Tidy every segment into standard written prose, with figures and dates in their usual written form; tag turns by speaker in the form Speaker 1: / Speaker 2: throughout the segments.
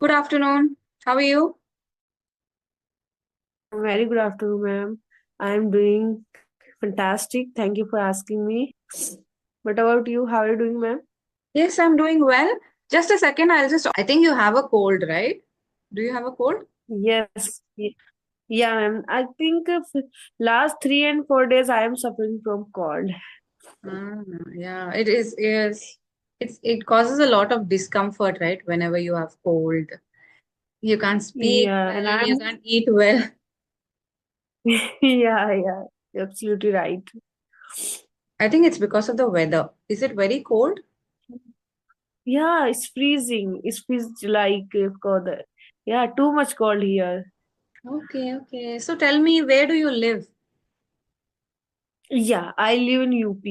Speaker 1: Good afternoon. How are you?
Speaker 2: Very good afternoon, ma'am. I am doing fantastic. Thank you for asking me. What about you? How are you doing, ma'am?
Speaker 1: Yes, I'm doing well. Just a second, I think you have a cold, right? Do you have a cold?
Speaker 2: Yes. Yeah, ma'am. I think last 3 and 4 days I am suffering from cold.
Speaker 1: Ah, yeah, it is. Yes, it causes a lot of discomfort, right? Whenever you have cold, you can't speak
Speaker 2: Yeah, and
Speaker 1: well,
Speaker 2: I'm
Speaker 1: you can't eat well.
Speaker 2: yeah, you're absolutely right.
Speaker 1: I think it's because of the weather. Is it very cold?
Speaker 2: Yeah, it's freezing. It's freezing like cold. Yeah, too much cold here.
Speaker 1: Okay, okay. So tell me, where do you live?
Speaker 2: Yeah, I live in UP.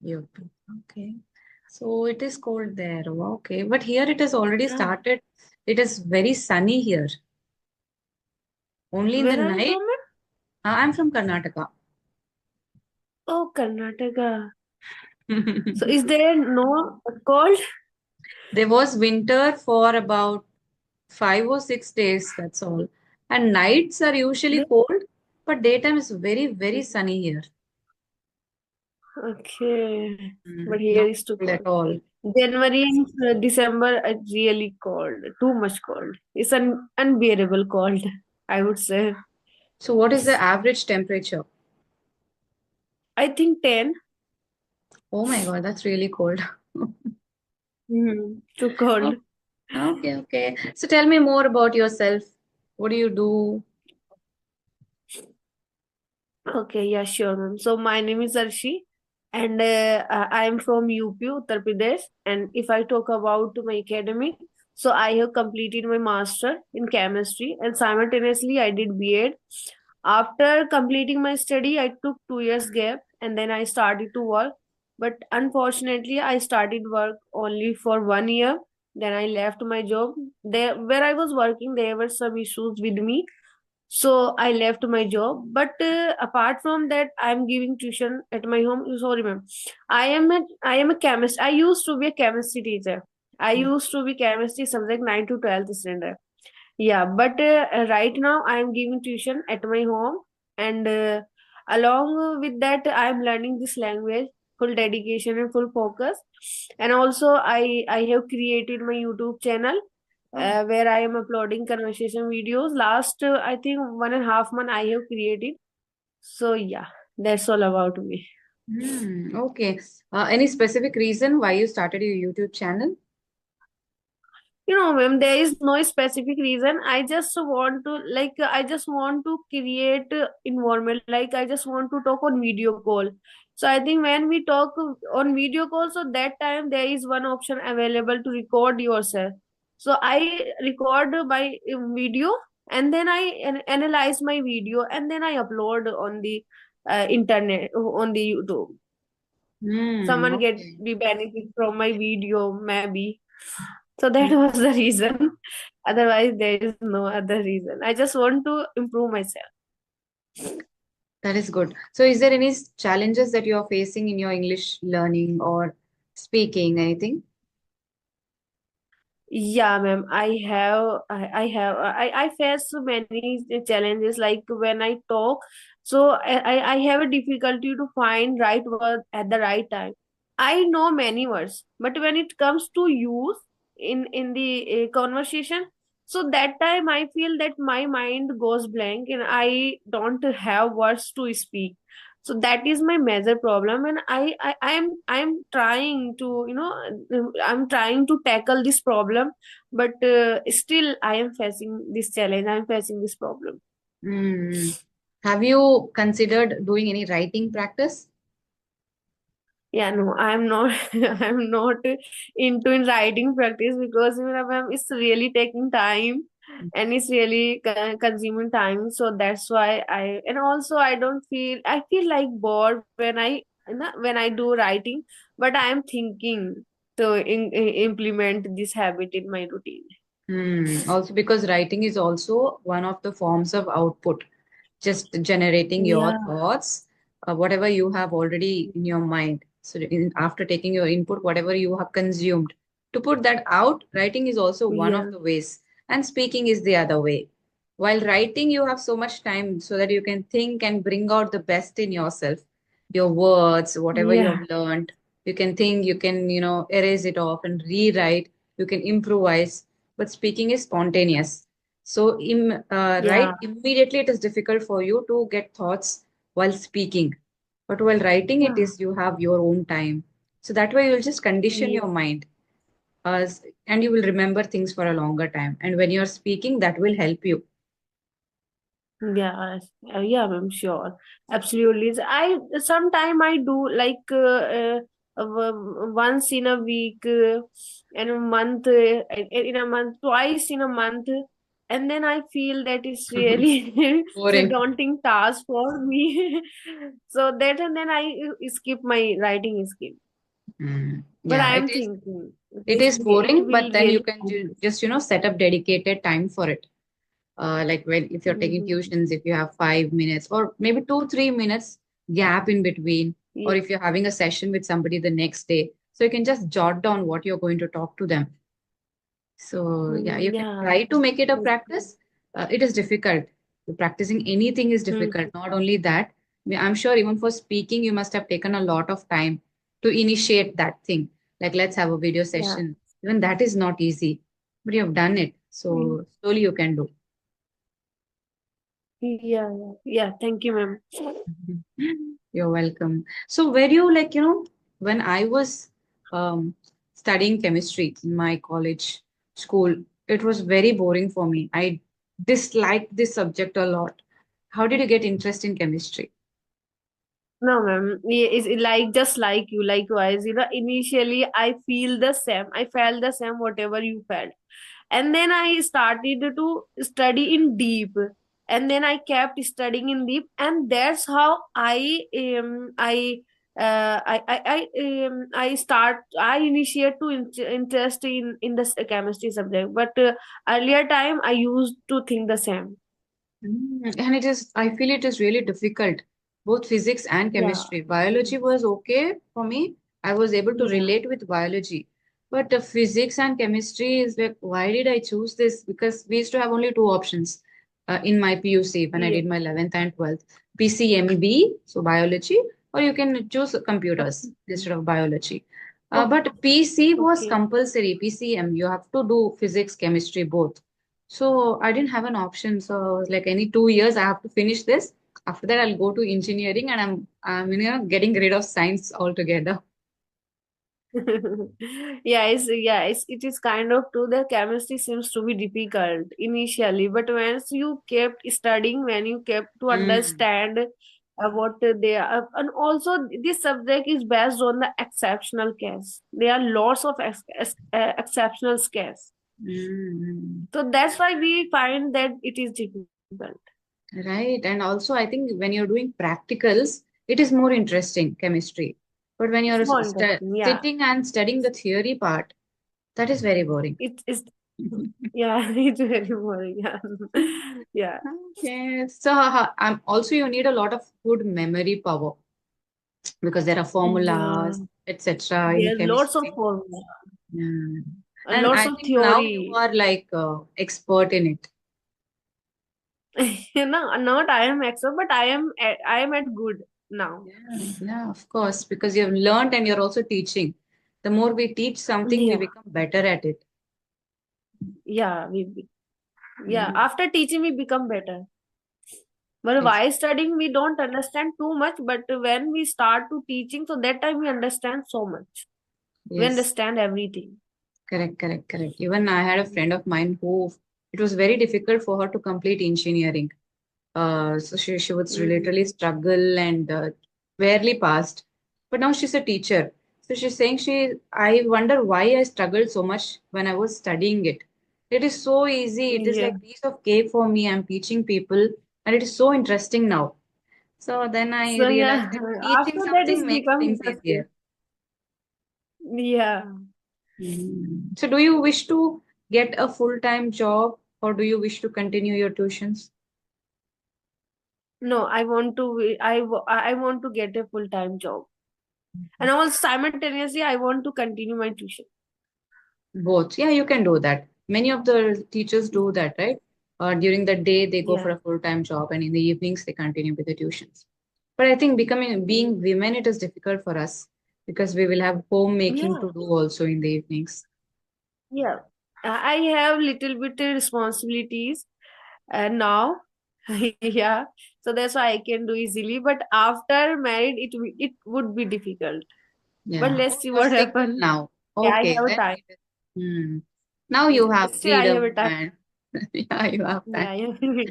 Speaker 1: UP. Okay. So it is cold there. Okay. But here it has already
Speaker 2: Yeah.
Speaker 1: started. It is very sunny here. Only in the
Speaker 2: Where are you
Speaker 1: night.
Speaker 2: from, ma'am?
Speaker 1: I'm from Karnataka.
Speaker 2: Oh, Karnataka. So is there no cold?
Speaker 1: There was winter for about 5 or 6 days, that's all. And nights are usually cold, but daytime is very, very sunny here.
Speaker 2: Okay, but here
Speaker 1: Not
Speaker 2: is too
Speaker 1: cold at
Speaker 2: cold.
Speaker 1: all.
Speaker 2: January and December are really cold, too much cold. It's an unbearable cold, I would say.
Speaker 1: So, what is the average temperature?
Speaker 2: I think 10.
Speaker 1: Oh my God, that's really cold.
Speaker 2: Too
Speaker 1: Oh,
Speaker 2: cold.
Speaker 1: okay, okay. So, tell me more about yourself. What do you do?
Speaker 2: Okay, yeah, sure, ma'am. So my name is Arshi, and I am from UP, Uttar Pradesh. And if I talk about my academic, so I have completed my master in chemistry, and simultaneously I did B.Ed. After completing my study, I took 2 years gap, and then I started to work. But unfortunately, I started work only for 1 year. Then I left my job. There, where I was working, there were some issues with me, so I left my job. But apart from that, I'm giving tuition at my home. Sorry, ma'am. I am a chemist. I used to be a chemistry teacher. I used to be chemistry subject 9 to 12th standard. Yeah, but right now I'm giving tuition at my home, and along with that, I'm learning this language, full dedication and full focus. And also, I have created my YouTube channel
Speaker 1: Oh.
Speaker 2: where I am uploading conversation videos. Last, I think 1.5 month I have created. So yeah, that's all about me.
Speaker 1: Okay. Any specific reason why you started your YouTube channel?
Speaker 2: Ma'am, there is no specific reason. I just want to I just want to create environment. Like I just want to talk on video call. So I think when we talk on video call, so that time there is one option available to record yourself. So I record my video, and then I analyze my video, and then I upload on the internet, on the YouTube. Someone get
Speaker 1: Okay.
Speaker 2: the benefit from my video, maybe. So that was the reason. Otherwise, there is no other reason. I just want to improve myself.
Speaker 1: That is good. So, is there any challenges that you are facing in your English learning or speaking, anything?
Speaker 2: Yeah, ma'am. I face so many challenges. Like when I talk, so I have a difficulty to find right word at the right time. I know many words, but when it comes to use in the conversation, so that time I feel that my mind goes blank and I don't have words to speak. So that is my major problem, and I'm trying to I'm trying to tackle this problem, but still I am facing this challenge. I'm facing this problem.
Speaker 1: Mm. Have you considered doing any writing practice?
Speaker 2: Yeah, no, I'm not. I'm not into in writing practice because ma'am, it's really taking time, and it's really consuming time. So that's why and also I don't feel. I feel like bored when when I do writing, but I am thinking to implement this habit in my routine.
Speaker 1: Also, because writing is also one of the forms of output, just generating your
Speaker 2: Yeah.
Speaker 1: thoughts, whatever you have already in your mind. So, after taking your input, whatever you have consumed. To put that out, writing is also one of
Speaker 2: Yeah.
Speaker 1: the ways, and speaking is the other way. While writing, you have so much time so that you can think and bring out the best in yourself, your words, whatever you have
Speaker 2: Yeah.
Speaker 1: learned. You can think, you can, erase it off and rewrite, you can improvise. But speaking is spontaneous. So,
Speaker 2: Yeah.
Speaker 1: right, immediately it is difficult for you to get thoughts while speaking. But while writing, it
Speaker 2: Yeah.
Speaker 1: is you have your own time. So that way you'll just condition
Speaker 2: Yeah.
Speaker 1: your mind, and you will remember things for a longer time. And when you're speaking, that will help you.
Speaker 2: Yeah, yeah, I'm sure. Absolutely. I sometime I do like once in a week, and a month, in a month, twice in a month, and then I feel that it's really a
Speaker 1: Boring.
Speaker 2: daunting task for me. So that, and then I skip my writing skill.
Speaker 1: Mm.
Speaker 2: But
Speaker 1: Yeah,
Speaker 2: I
Speaker 1: it
Speaker 2: am
Speaker 1: is.
Speaker 2: thinking
Speaker 1: It
Speaker 2: this
Speaker 1: is
Speaker 2: it
Speaker 1: boring, but
Speaker 2: will
Speaker 1: then you
Speaker 2: really
Speaker 1: can
Speaker 2: help.
Speaker 1: just set up dedicated time for it. Like when if you're taking
Speaker 2: Mhm.
Speaker 1: tuitions, if you have 5 minutes or maybe 2-3 minutes gap in between, or
Speaker 2: Yeah.
Speaker 1: if you're having a session with somebody the next day, so you can just jot down what you're going to talk to them. So yeah, you can
Speaker 2: Yeah.
Speaker 1: try to make it a practice. It is difficult. Practicing anything is difficult.
Speaker 2: Mhm.
Speaker 1: Not only that, I'm sure even for speaking, you must have taken a lot of time to initiate that thing. Like let's have a video
Speaker 2: Yeah.
Speaker 1: session. Even that is not easy, but you have done it. So slowly you can do.
Speaker 2: Yeah, yeah, yeah. Thank you, ma'am.
Speaker 1: Mhm. You're welcome. So were you like, when I was um, studying chemistry in my college school, it was very boring for me. I disliked this subject a lot. How did you get interest in chemistry?
Speaker 2: No, ma'am. It's like just like you, likewise. Initially I feel the same. I felt the same, whatever you felt. And then I started to study in deep. And then I kept studying in deep, and that's how I initiate to interest in the chemistry subject. But earlier time I used to think the same.
Speaker 1: And I feel it is really difficult, both physics and
Speaker 2: Yeah.
Speaker 1: chemistry. Biology was okay for me. I was able to
Speaker 2: Yeah.
Speaker 1: relate with biology. But the physics and chemistry is like, why did I choose this? Because we used to have only two options in my PUC when I
Speaker 2: Yeah.
Speaker 1: did my 11th and 12th. PCMB, so biology, or you can choose computers
Speaker 2: Okay.
Speaker 1: instead of biology.
Speaker 2: Oh,
Speaker 1: But PC was
Speaker 2: okay.
Speaker 1: compulsory, PCM, you have to do physics, chemistry, both. So I didn't have an option. So I was like, any 2 years I have to finish this. After that, I'll go to engineering, and I'm getting rid of science altogether.
Speaker 2: It is kind of true that chemistry seems to be difficult initially, but once you kept studying, when you kept to
Speaker 1: Mm.
Speaker 2: understand what they are, and also this subject is based on the exceptional case. There are lots of exceptional case,
Speaker 1: Mm.
Speaker 2: so that's why we find that it is difficult.
Speaker 1: Right. And also, I think when you're doing practicals, it is more interesting, chemistry. But when
Speaker 2: It's
Speaker 1: you're
Speaker 2: more interesting. Yeah,
Speaker 1: sitting and studying the theory part, that is very boring.
Speaker 2: it is. Yeah, it's very boring. Yeah, yeah,
Speaker 1: Okay. So, you need a lot of good memory power because there are
Speaker 2: yeah.
Speaker 1: formulas, etc. in
Speaker 2: There's lots of
Speaker 1: chemistry.
Speaker 2: formula,
Speaker 1: Yeah. And
Speaker 2: lots
Speaker 1: I
Speaker 2: of
Speaker 1: think now you
Speaker 2: theory.
Speaker 1: are like expert in it.
Speaker 2: Not I am expert, but I am at good now.
Speaker 1: Yeah, yeah, of course, because you've learned and you're also teaching. The more we teach something, we
Speaker 2: Yeah,
Speaker 1: become better at it.
Speaker 2: yeah, yeah.
Speaker 1: Mm.
Speaker 2: After teaching, we become better. But
Speaker 1: Yes,
Speaker 2: while studying, we don't understand too much. But when we start to teaching, so that time we understand so much. We
Speaker 1: yes,
Speaker 2: understand everything.
Speaker 1: correct, correct, correct. Even I had a friend of mine who it was very difficult for her to complete engineering. So she would
Speaker 2: Hmm.
Speaker 1: literally struggle and barely passed. But now she's a teacher. So she's saying I wonder why I struggled so much when I was studying it. It is so easy. It is
Speaker 2: Yeah.
Speaker 1: like piece of cake for me. I'm teaching people, and it is so interesting now. So then I
Speaker 2: So yeah,
Speaker 1: realized that teaching
Speaker 2: after that,
Speaker 1: something
Speaker 2: it's
Speaker 1: makes
Speaker 2: become
Speaker 1: things
Speaker 2: interesting.
Speaker 1: easier.
Speaker 2: Yeah.
Speaker 1: So do you wish to get a full-time job, or do you wish to continue your tuitions?
Speaker 2: No, I want to. I want to get a full time job, and also simultaneously, I want to continue my tuition.
Speaker 1: Both. Yeah, you can do that. Many of the teachers do that, right? During the day, they go for
Speaker 2: Yeah.
Speaker 1: a full-time job, and in the evenings, they continue with the tuitions. But I think being women, it is difficult for us because we will have homemaking
Speaker 2: Yeah.
Speaker 1: to do also in the evenings.
Speaker 2: Yeah. I have little bit responsibilities now. Yeah. So that's why I can do easily. But after married, it would be difficult. But
Speaker 1: Yeah.
Speaker 2: let's
Speaker 1: Oh,
Speaker 2: see
Speaker 1: you're
Speaker 2: what
Speaker 1: single
Speaker 2: happens.
Speaker 1: now.
Speaker 2: Yeah, I
Speaker 1: Okay,
Speaker 2: have a
Speaker 1: then
Speaker 2: time.
Speaker 1: it is. Hmm. Now you have
Speaker 2: Still, I have a
Speaker 1: freedom
Speaker 2: time.
Speaker 1: and yeah, you have time.
Speaker 2: Yeah, yeah.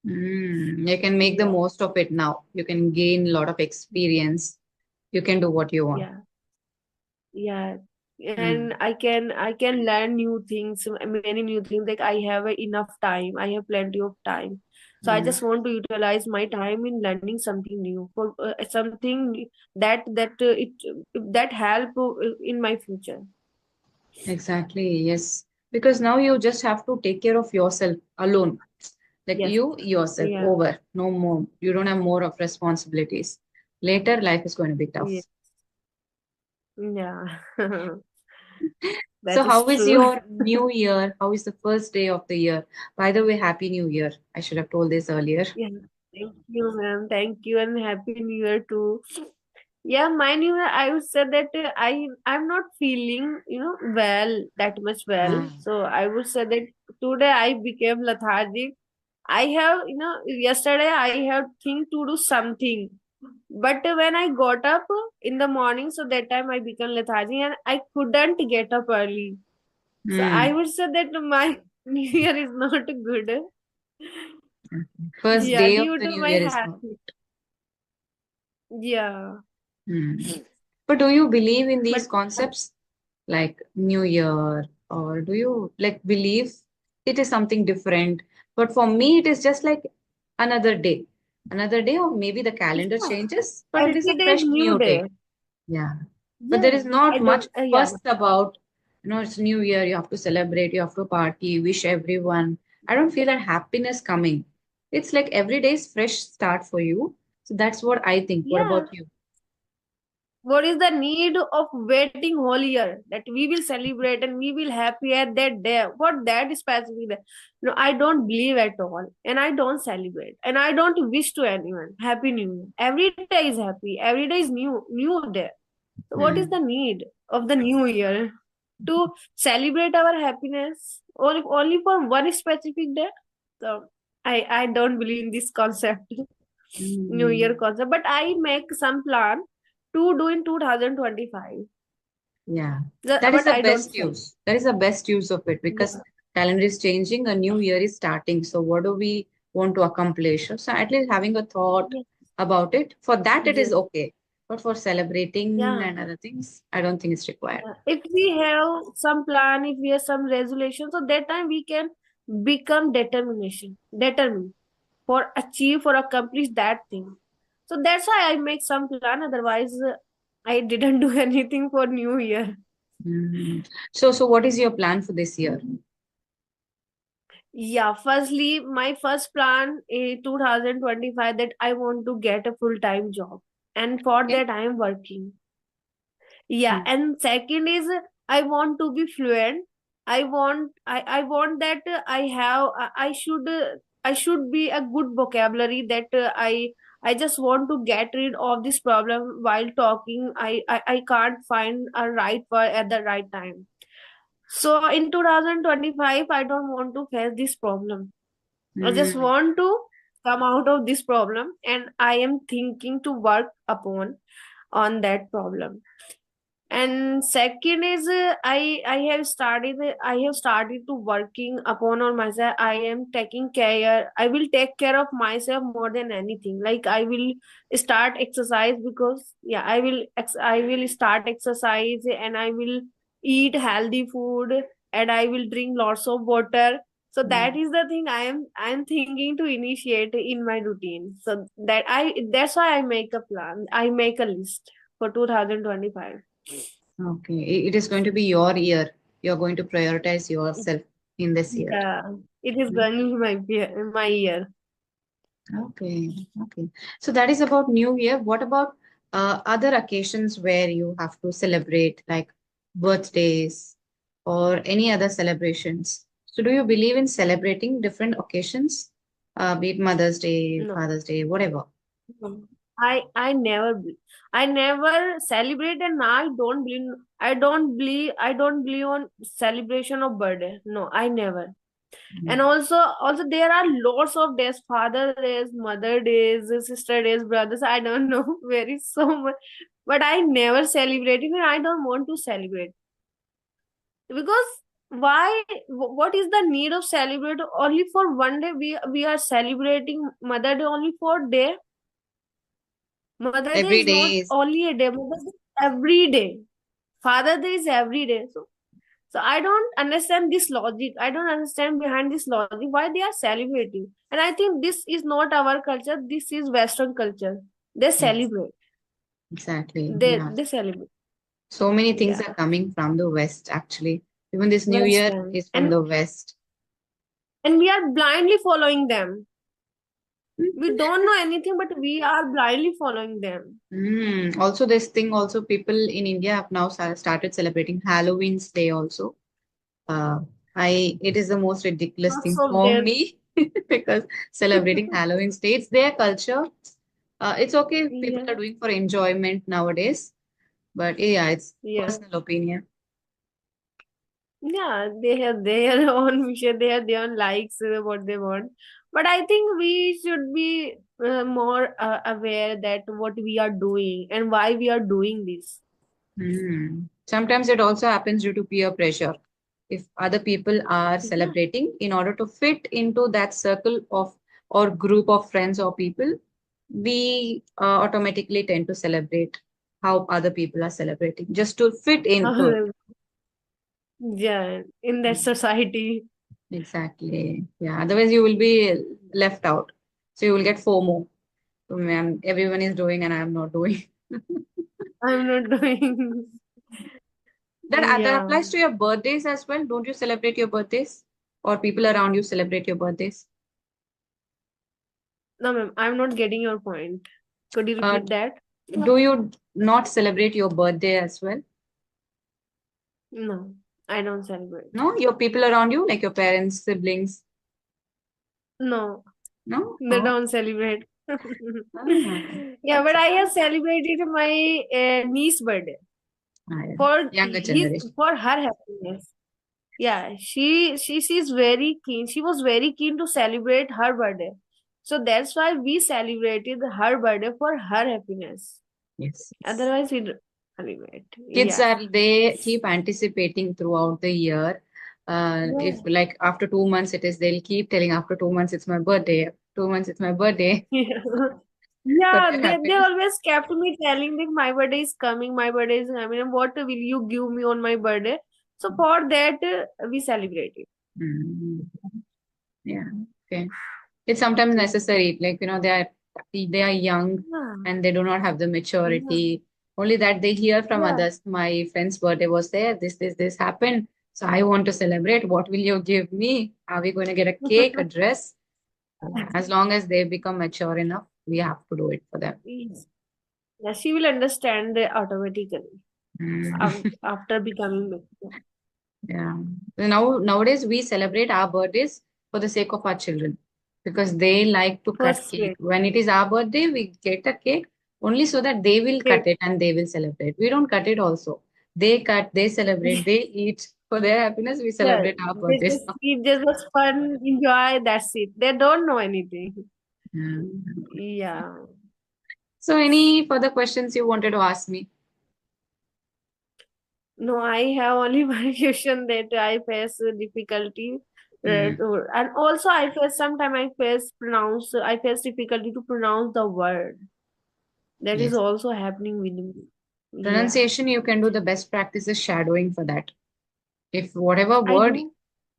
Speaker 1: You can make the
Speaker 2: Yeah.
Speaker 1: most of it now. You can gain a lot of experience. You can do what you want.
Speaker 2: Yeah. Yeah.
Speaker 1: Hmm.
Speaker 2: And I can learn new things, many new things. Like I have enough time. I have plenty of time. So I
Speaker 1: Yeah,
Speaker 2: just want to utilize my time in learning something new for something that it that help in my future.
Speaker 1: exactly. Yes. Because now you just have to take care of yourself alone. Like
Speaker 2: Yes.
Speaker 1: you yourself
Speaker 2: Yeah.
Speaker 1: over. No more. You don't have more of responsibilities. Later, life is going to be
Speaker 2: Yeah.
Speaker 1: tough.
Speaker 2: Yeah.
Speaker 1: So,
Speaker 2: That is
Speaker 1: how is
Speaker 2: true.
Speaker 1: your new year? How is the first day of the year? By the way, Happy New Year. I should have told this earlier.
Speaker 2: Yeah. Thank you, ma'am. Thank you, and happy new year too. Yeah, my new year, I would say that I'm not feeling well, that much well.
Speaker 1: Ah.
Speaker 2: So I would say that today I became lethargic. I have yesterday I have think to do something, but when I got up in the morning, so that time I became lethargic and I couldn't get up early. So I
Speaker 1: Hmm.
Speaker 2: would say that my new year is not good.
Speaker 1: First
Speaker 2: Yeah,
Speaker 1: day of
Speaker 2: due
Speaker 1: the
Speaker 2: to
Speaker 1: new
Speaker 2: my
Speaker 1: year is not.
Speaker 2: habit. Yeah,
Speaker 1: Hmm. But do you believe in these
Speaker 2: but
Speaker 1: concepts like New Year, or do you like believe it is something different? But for me, it is just like another day, or maybe the calendar
Speaker 2: yeah,
Speaker 1: changes, but it is
Speaker 2: every
Speaker 1: a
Speaker 2: day is
Speaker 1: fresh
Speaker 2: new
Speaker 1: new day.
Speaker 2: day.
Speaker 1: Yeah. But there
Speaker 2: Yeah,
Speaker 1: is not
Speaker 2: I
Speaker 1: much
Speaker 2: don't. Yeah,
Speaker 1: fuss about, it's New Year, you have to celebrate, you have to party, wish everyone. I don't feel that happiness coming. It's like every day is fresh start for you. So that's what I think. What
Speaker 2: yeah.
Speaker 1: about you?
Speaker 2: What is the need of waiting whole year that we will celebrate and we will happy at that day? What that is specific there? No, I don't believe at all, and I don't celebrate, and I don't wish to anyone happy new year. Every day is happy. Every day is new day. So what is the
Speaker 1: Hmm.
Speaker 2: need of the new year to celebrate our happiness only for one specific day? So I don't believe in this concept, new year
Speaker 1: Hmm.
Speaker 2: concept. But I make some plan to do in 2025.
Speaker 1: Yeah, that is
Speaker 2: But
Speaker 1: the
Speaker 2: I don't
Speaker 1: best
Speaker 2: celebrate.
Speaker 1: use. That is the best use of it because
Speaker 2: Yeah,
Speaker 1: calendar is changing, a new year is starting. So what do we want to accomplish? So at least having a thought
Speaker 2: yeah,
Speaker 1: about it, for that it is
Speaker 2: yes,
Speaker 1: okay. But for celebrating
Speaker 2: yeah.
Speaker 1: and other things, I don't think it's required.
Speaker 2: If we have some plan, if we have some resolution, so that time we can become determined for achieve for accomplish that thing. So that's why I make some plan. Otherwise, I didn't do anything for New Year.
Speaker 1: Hmm. So what is your plan for this year?
Speaker 2: Yeah, firstly, my first plan in 2025 that I want to get a full time job, and for
Speaker 1: Okay.
Speaker 2: that I am working. Yeah,
Speaker 1: Hmm.
Speaker 2: and second is I want to be fluent. I want that I should be a good vocabulary that I just want to get rid of this problem while talking. I can't find a right word at the right time. So in 2025 I don't want to face this problem. I just
Speaker 1: Hmm.
Speaker 2: want to come out of this problem, and I am thinking to work upon on that problem. And second is I have started to working upon on myself. I am taking care. I will take care of myself more than anything. Like I will start exercise, because yeah, I will start exercise, and I will eat healthy food, and I will drink lots of water. So that
Speaker 1: Hmm.
Speaker 2: is the thing I am thinking to initiate in my routine. So that's why I make a plan. I make a list for 2025.
Speaker 1: Okay. It is going to be your year. You're going to prioritize yourself in this year.
Speaker 2: Yeah, it is going to be my year.
Speaker 1: Okay, okay. So that is about New Year. What about other occasions where you have to celebrate, like birthdays or any other celebrations. So, do you believe in celebrating different occasions, be it Mother's Day,
Speaker 2: No,
Speaker 1: Father's Day, whatever?
Speaker 2: no. I never celebrate, and I don't believe on celebration of birthday. No, I never.
Speaker 1: Mm.
Speaker 2: And also there are lots of days: father days, mother days, sister days, brothers, I don't know, very so much. But I never celebrate, even I don't want to celebrate. Because why? What is the need of celebrate only for one day? We are celebrating mother day only for day. Mother day
Speaker 1: Every
Speaker 2: is not
Speaker 1: day is.
Speaker 2: only a day. Mother day is every day. Father day is every day. So I don't understand this logic. I don't understand behind this logic why they are celebrating. And I think this is not our culture. This is Western culture. They
Speaker 1: Yes,
Speaker 2: celebrate.
Speaker 1: exactly.
Speaker 2: They
Speaker 1: Yeah.
Speaker 2: they celebrate.
Speaker 1: So many things
Speaker 2: Yeah,
Speaker 1: are coming from the West, actually. Even this new year
Speaker 2: Western.
Speaker 1: is from the West.
Speaker 2: And we are blindly following them. We don't know anything, but we are blindly following them.
Speaker 1: Mm. Also, this thing, also, people in India have now started celebrating Halloween's Day also. Uh, it is the most ridiculous
Speaker 2: Lots
Speaker 1: thing
Speaker 2: of
Speaker 1: for
Speaker 2: their
Speaker 1: me because celebrating Halloween's Day, it's their culture. It's okay if people
Speaker 2: yeah,
Speaker 1: are doing for enjoyment nowadays, but yeah, it's
Speaker 2: yeah.
Speaker 1: personal opinion.
Speaker 2: Yeah, they have their own mission, they have their own likes, what they want. But I think we should be more aware that what we are doing and why we are doing this.
Speaker 1: Sometimes it also happens due to peer pressure. If other people are
Speaker 2: Yeah,
Speaker 1: celebrating, in order to fit into that circle of or group of friends or people, we automatically tend to celebrate how other people are celebrating just to fit into it.
Speaker 2: yeah, in that
Speaker 1: Mm.
Speaker 2: society.
Speaker 1: Exactly. Yeah. Otherwise, you will be left out. So you will get FOMO. So, everyone is doing and I am not doing.
Speaker 2: I'm not doing.
Speaker 1: That
Speaker 2: Yeah,
Speaker 1: applies to your birthdays as well. Don't you celebrate your birthdays? Or people around you celebrate your birthdays?
Speaker 2: no, ma'am, I'm not getting your point. Could you
Speaker 1: Uh,
Speaker 2: repeat that?
Speaker 1: do you not celebrate your birthday as well?
Speaker 2: No, I don't celebrate.
Speaker 1: No, your people around you, like your parents, siblings.
Speaker 2: No,
Speaker 1: No?
Speaker 2: they
Speaker 1: Oh,
Speaker 2: don't celebrate.
Speaker 1: ah,
Speaker 2: Yeah, but
Speaker 1: that's
Speaker 2: I have celebrated my niece birthday
Speaker 1: yeah.
Speaker 2: for
Speaker 1: Younger
Speaker 2: his
Speaker 1: generation.
Speaker 2: for her happiness. Yeah, she's very keen. She was very keen to celebrate her birthday. So that's why we celebrated her birthday for her happiness.
Speaker 1: Yes. Yes.
Speaker 2: Otherwise, we don't celebrate.
Speaker 1: Kids
Speaker 2: Yeah.
Speaker 1: are, they keep anticipating throughout the year. If
Speaker 2: Yeah.
Speaker 1: like after 2 months it is, they'll keep telling after 2 months it's my birthday. 2 months it's my birthday for
Speaker 2: Yeah,
Speaker 1: their
Speaker 2: they
Speaker 1: happiness.
Speaker 2: always kept me telling that my birthday is coming, my birthday is coming, and what will you give me on my birthday? So for that, we celebrated.
Speaker 1: Mm. Yeah. Okay. It's sometimes necessary, like they are young
Speaker 2: Yeah,
Speaker 1: and they do not have the
Speaker 2: yeah,
Speaker 1: maturity. Only that they hear from
Speaker 2: yeah.
Speaker 1: others. My friend's birthday was there. This happened. So I want to celebrate. What will you give me? Are we going to get a cake, a dress? Yeah. As long as they become mature enough, we have to do it for them.
Speaker 2: Yes. Yeah, she will understand automatically
Speaker 1: Mm.
Speaker 2: after becoming mature.
Speaker 1: Yeah. Nowadays we celebrate our birthdays for the sake of our children because they like to cut
Speaker 2: First
Speaker 1: cake.
Speaker 2: grade.
Speaker 1: When it is our birthday, we get a cake only so that they will cut
Speaker 2: Great.
Speaker 1: it and they will celebrate. We don't cut it also. They cut, they celebrate, they eat for their happiness. We
Speaker 2: Yeah,
Speaker 1: celebrate our
Speaker 2: they
Speaker 1: birthdays
Speaker 2: just
Speaker 1: now.
Speaker 2: eat, they just fun, enjoy, that's it. They don't know anything.
Speaker 1: Mm.
Speaker 2: Yeah.
Speaker 1: So, any further questions you wanted to ask me?
Speaker 2: No, I have only one question that I face difficulty.
Speaker 1: Mm.
Speaker 2: And also I face sometimes I face difficulty to pronounce the word. That is
Speaker 1: Yes.
Speaker 2: also happening with me. Yeah.
Speaker 1: Pronunciation, you can do the best practice is shadowing for that. If whatever
Speaker 2: I
Speaker 1: word
Speaker 2: do.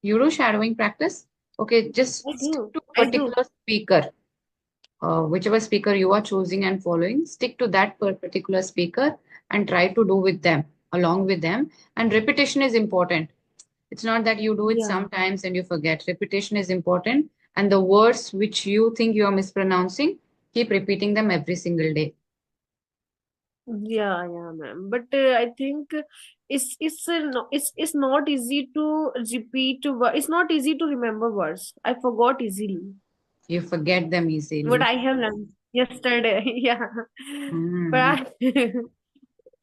Speaker 1: you do shadowing practice, okay, just
Speaker 2: I
Speaker 1: stick
Speaker 2: do.
Speaker 1: to
Speaker 2: I do.
Speaker 1: particular speaker, whichever speaker you are choosing and following, stick to that particular speaker and try to do with them, along with them. And repetition is important. It's not that you do it
Speaker 2: Yeah.
Speaker 1: sometimes and you forget. Repetition is important. And the words which you think you are mispronouncing, keep repeating them every single day.
Speaker 2: Yeah, yeah, ma'am. But I think it's not easy to it's not easy to remember words. I forgot easily
Speaker 1: You forget them
Speaker 2: what
Speaker 1: easily.
Speaker 2: I have learned yesterday. Yeah, but
Speaker 1: Mm.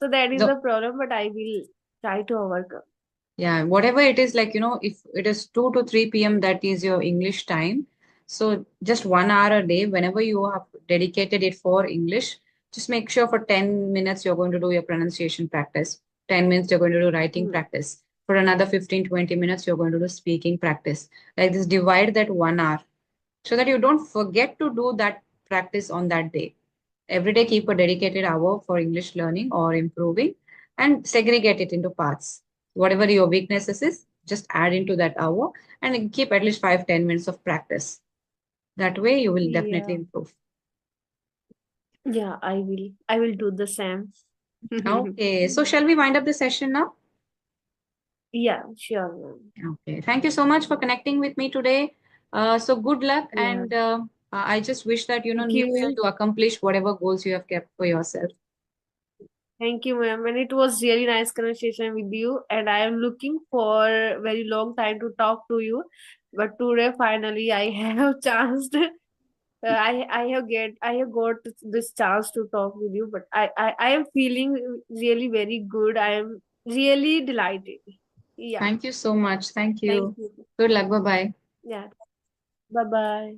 Speaker 2: so that is
Speaker 1: So
Speaker 2: the problem. But I will try to overcome.
Speaker 1: yeah, whatever it is, like, if it is 2 to 3 p.m., that is your English time. So just 1 hour a day, whenever you have dedicated it for English, just make sure for 10 minutes you're going to do your pronunciation practice. 10 minutes you're going to do writing
Speaker 2: Hmm.
Speaker 1: practice. For another 15-20 minutes, you're going to do speaking practice. Like this, divide that 1 hour so that you don't forget to do that practice on that day. Every day, keep a dedicated hour for English learning or improving and segregate it into parts. Whatever your weaknesses is, just add into that hour and keep at least 5-10 minutes of practice. That way, you will definitely
Speaker 2: Yeah,
Speaker 1: improve.
Speaker 2: yeah, I will do the same.
Speaker 1: Okay, so shall we wind up the session now?
Speaker 2: Yeah, sure, ma'am.
Speaker 1: Okay, thank you so much for connecting with me today. So good luck,
Speaker 2: Yeah,
Speaker 1: and I just wish that
Speaker 2: thank
Speaker 1: you
Speaker 2: you.
Speaker 1: will accomplish whatever goals you have kept for yourself.
Speaker 2: Thank you, ma'am. And it was really nice conversation with you. And I am looking for very long time to talk to you. But today, finally, I have chance. I have got this chance to talk with you. But I am feeling really very good. I am really delighted. Yeah.
Speaker 1: Thank you so much. Thank
Speaker 2: Thank
Speaker 1: you.
Speaker 2: you.
Speaker 1: Good luck. Bye bye.
Speaker 2: Yeah. Bye bye.